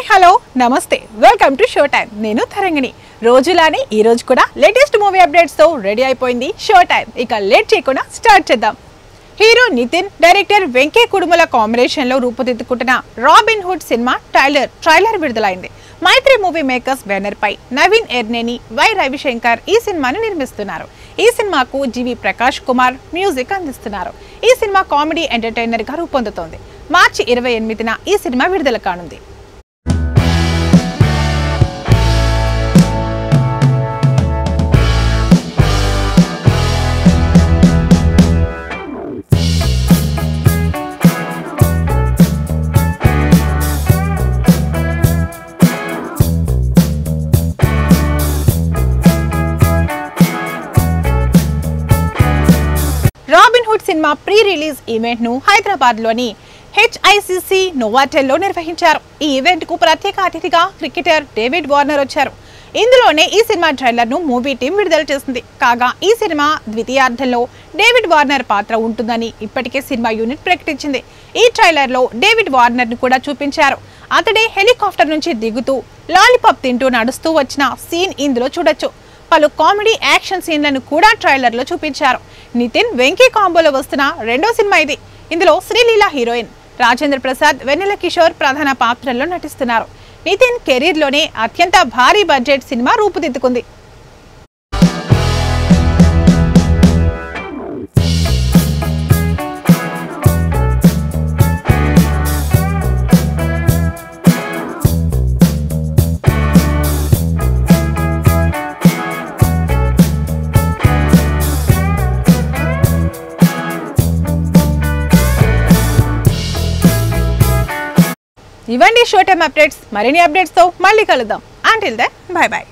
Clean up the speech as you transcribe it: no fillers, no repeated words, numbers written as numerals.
hello నమస్తే welcome to show time నేను తరంగిణి రోజులానే ఈ రోజు కూడా లేటెస్ట్ మూవీ అప్డేట్స్ తో రెడీ అయిపోయింది షో టైం ఇక లేట్ చేయకుండా స్టార్ట్ చేద్దాం hero Nithiin director Venky Kudumula combination లో రూపుదిద్దుకుంటున్న రాబిన్ హుడ్ సినిమా ట్రైలర్ విడుదలైంది మైత్రి మూవీ మేకర్స్ బ్యానర్ పై నవీన్ ఎర్నేని వై రవిశంకర్ ఈ సినిమాని నిర్మిస్తున్నారు ఈ సినిమాకు జీవి ప్రకాష్ కుమార్ మ్యూజిక్ అందిస్తున్నారు ఈ సినిమా కామెడీ ఎంటర్టైనర్ గా రూపొందుతోంది మార్చి 28న ఈ సినిమా విడుదల కానుంది robin Hood cinema pre release event ను హైదరాబాద్ లోని HICC నోవాటెల్ లో నిర్వహించారు ఈ ఈవెంట్ కు ప్రత్యేక అతిథిగా క్రికెటర్ డేవిడ్ వార్నర్ వచ్చారు ఇందులోనే ఈ సినిమా ట్రైలర్ ను మూవీ టీం విడుదల చేసింది కాగా ఈ సినిమా ద్వితీయార్థంలో డేవిడ్ వార్నర్ పాత్ర ఉంటుందని ఇప్పటికే సినిమా యూనిట్ ప్రకటించింది ఈ ట్రైలర్ లో డేవిడ్ వార్నర్ ను కూడా చూపించారు అతడే హెలికాప్టర్ నుంచి దిగుతూ లాలీపాప్ తింటూ నడుస్తూ వచ్చిన సీన్ ఇందులో చూడొచ్చు పలు కామెడీ యాక్షన్ సీన్లను కూడా ట్రైలర్ లో చూపించారు నితిన్ వెంకీ కాంబోలో వస్తున్న రెండో సినిమా ఇది ఇందులో శ్రీలీల హీరోయిన్ రాజేంద్ర ప్రసాద్ వెన్నెల కిషోర్ ప్రధాన పాత్రల్లో నటిస్తున్నారు నితిన్ కెరీర్ లోనే అత్యంత భారీ బడ్జెట్ సినిమా రూపుదిద్దుకుంది ఇవన్నీ షో టైం అప్డేట్స్ మరిన్ని అప్డేట్స్ తో మళ్ళీ కలుద్దాం అంటిల్ దెన్ బై బై